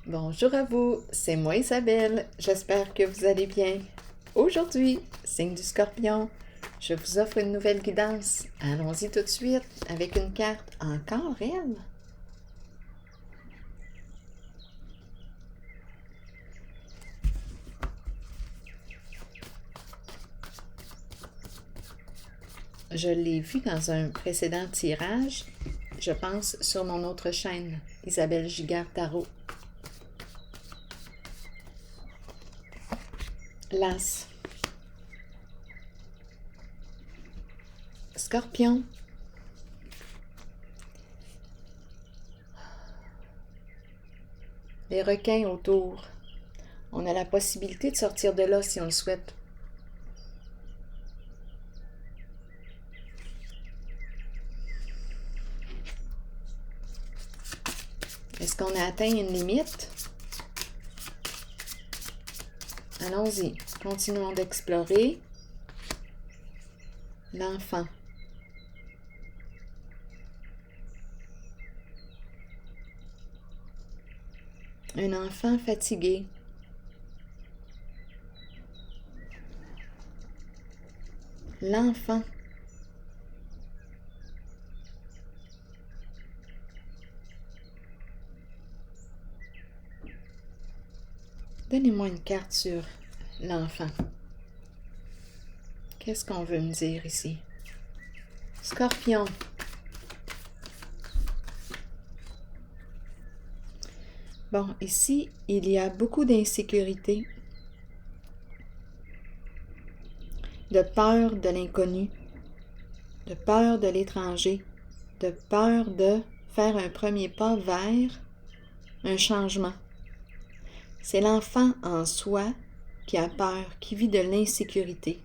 Bonjour à vous, c'est moi Isabelle, j'espère que vous allez bien. Aujourd'hui, signe du Scorpion, je vous offre une nouvelle guidance. Allons-y tout de suite avec une carte encore elle. Je l'ai vu dans un précédent tirage, je pense sur mon autre chaîne, Isabelle Giguère Tarot. L'As. Scorpion. Les requins autour. On a la possibilité de sortir de là si on le souhaite. Est-ce qu'on a atteint une limite? Allons-y, continuons d'explorer. L'enfant. Un enfant fatigué. L'enfant. Donnez-moi une carte sur l'enfant. Qu'est-ce qu'on veut me dire ici? Scorpion. Bon, ici, il y a beaucoup d'insécurité, de peur de l'inconnu, de peur de l'étranger, de peur de faire un premier pas vers un changement. C'est l'enfant en soi qui a peur, qui vit de l'insécurité.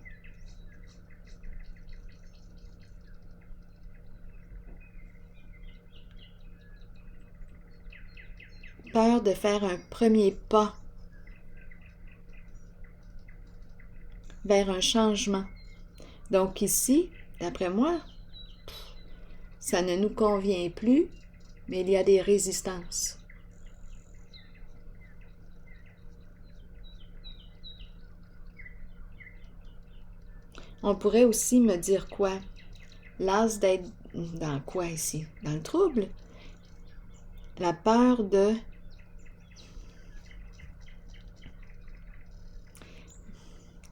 Peur de faire un premier pas vers un changement. Donc ici, d'après moi, ça ne nous convient plus, mais il y a des résistances. On pourrait aussi me dire quoi? L'as d'être dans quoi ici? Dans le trouble? La peur de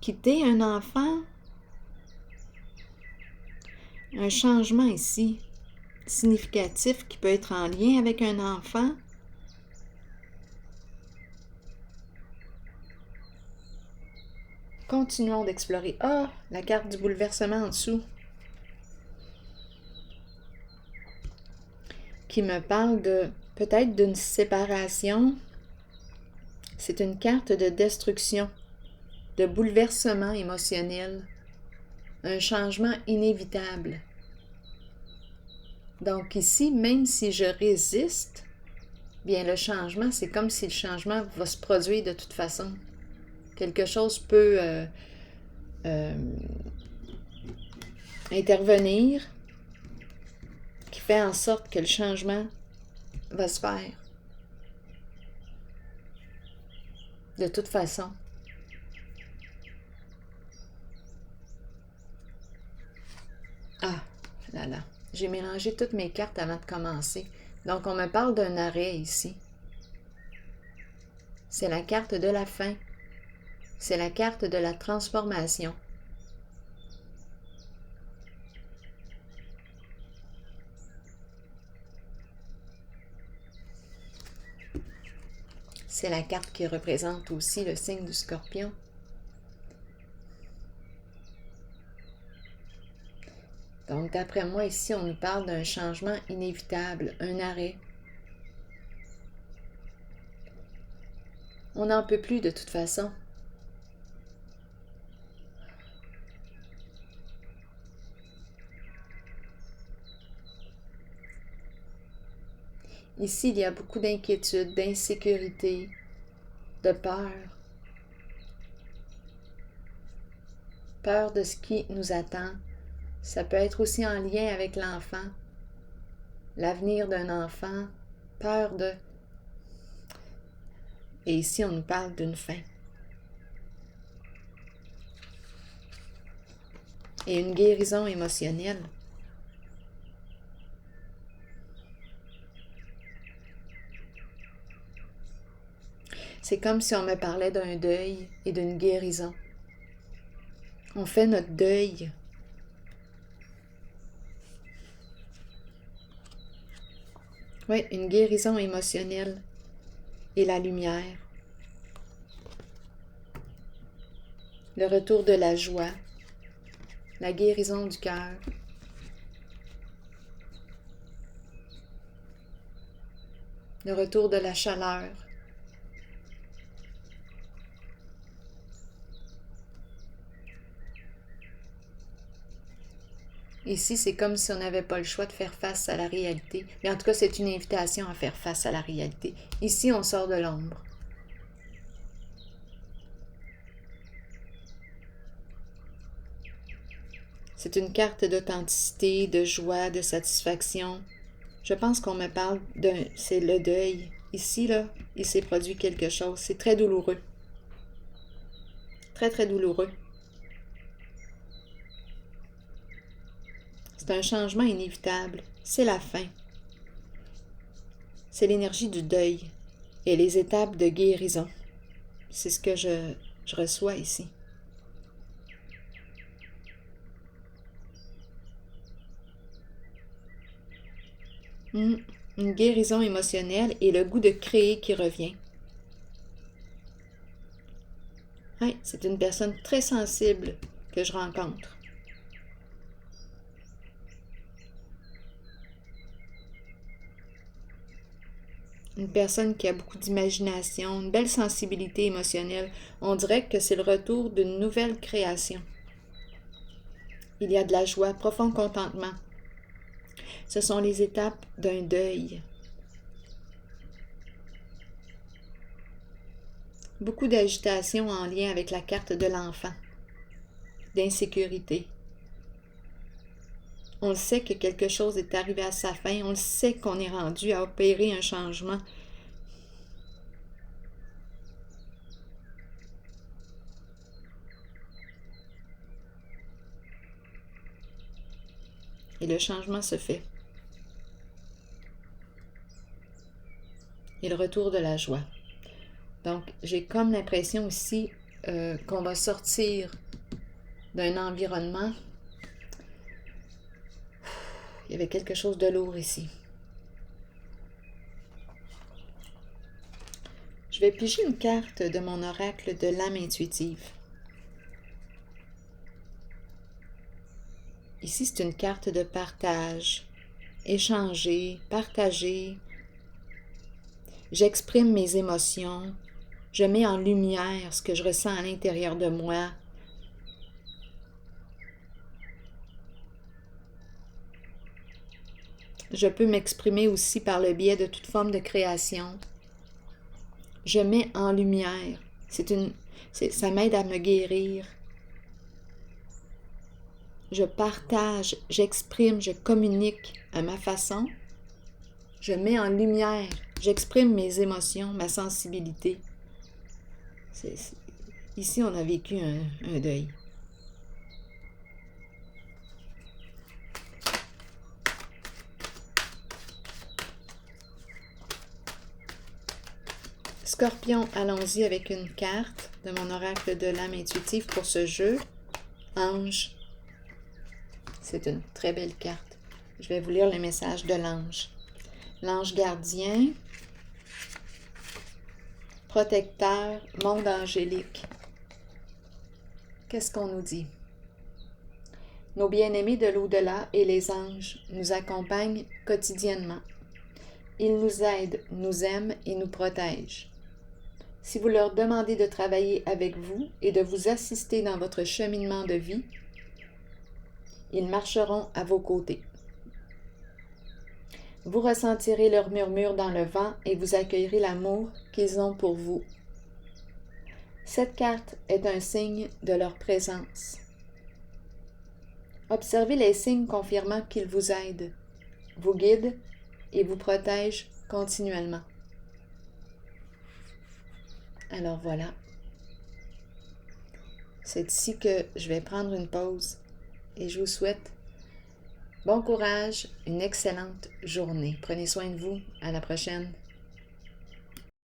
quitter un enfant? Un changement ici, significatif qui peut être en lien avec un enfant? Continuons d'explorer. Ah, la carte du bouleversement en dessous. Qui me parle de peut-être d'une séparation. C'est une carte de destruction, de bouleversement émotionnel, un changement inévitable. Donc ici, même si je résiste, bien le changement, c'est comme si le changement va se produire de toute façon. Quelque chose peut intervenir qui fait en sorte que le changement va se faire. De toute façon. Ah, là là. J'ai mélangé toutes mes cartes avant de commencer. Donc, on me parle d'un arrêt ici. C'est la carte de la fin. C'est la carte de la transformation. C'est la carte qui représente aussi le signe du Scorpion. Donc, d'après moi, ici, on nous parle d'un changement inévitable, un arrêt. On n'en peut plus de toute façon. Ici, il y a beaucoup d'inquiétude, d'insécurité, de peur. Peur de ce qui nous attend. Ça peut être aussi en lien avec l'enfant, l'avenir d'un enfant, peur de Et ici, on nous parle d'une fin. Et une guérison émotionnelle. C'est comme si on me parlait d'un deuil et d'une guérison. On fait notre deuil. Oui, une guérison émotionnelle et la lumière. Le retour de la joie, la guérison du cœur. Le retour de la chaleur. Ici, c'est comme si on n'avait pas le choix de faire face à la réalité. Mais en tout cas, c'est une invitation à faire face à la réalité. Ici, on sort de l'ombre. C'est une carte d'authenticité, de joie, de satisfaction. Je pense qu'on me parle d'un... C'est le deuil. Ici, là, il s'est produit quelque chose. C'est très douloureux. Très, très douloureux. C'est un changement inévitable. C'est la fin. C'est l'énergie du deuil et les étapes de guérison. C'est ce que je reçois ici. Une guérison émotionnelle et le goût de créer qui revient. Oui, c'est une personne très sensible que je rencontre. Une personne qui a beaucoup d'imagination, une belle sensibilité émotionnelle. On dirait que c'est le retour d'une nouvelle création. Il y a de la joie, profond contentement. Ce sont les étapes d'un deuil. Beaucoup d'agitation en lien avec la carte de l'enfant, d'insécurité. On le sait que quelque chose est arrivé à sa fin, on le sait qu'on est rendu à opérer un changement. Et le changement se fait. Et le retour de la joie. Donc, j'ai comme l'impression ici qu'on va sortir d'un environnement. Il y avait quelque chose de lourd ici. Je vais piger une carte de mon oracle de l'âme intuitive. Ici, c'est une carte de partage. Échanger, partager. J'exprime mes émotions. Je mets en lumière ce que je ressens à l'intérieur de moi. Je peux m'exprimer aussi par le biais de toute forme de création. Je mets en lumière. Ça m'aide à me guérir. Je partage, j'exprime, je communique à ma façon. Je mets en lumière, j'exprime mes émotions, ma sensibilité. Ici, on a vécu un deuil. Scorpion, allons-y avec une carte de mon oracle de l'âme intuitive pour ce jeu. Ange. C'est une très belle carte. Je vais vous lire le message de l'ange. L'ange gardien, protecteur, monde angélique. Qu'est-ce qu'on nous dit? Nos bien-aimés de l'au-delà et les anges nous accompagnent quotidiennement. Ils nous aident, nous aiment et nous protègent. Si vous leur demandez de travailler avec vous et de vous assister dans votre cheminement de vie, ils marcheront à vos côtés. Vous ressentirez leur murmure dans le vent et vous accueillerez l'amour qu'ils ont pour vous. Cette carte est un signe de leur présence. Observez les signes confirmant qu'ils vous aident, vous guident et vous protègent continuellement. Alors voilà. C'est ici que je vais prendre une pause et je vous souhaite bon courage, une excellente journée. Prenez soin de vous. À la prochaine.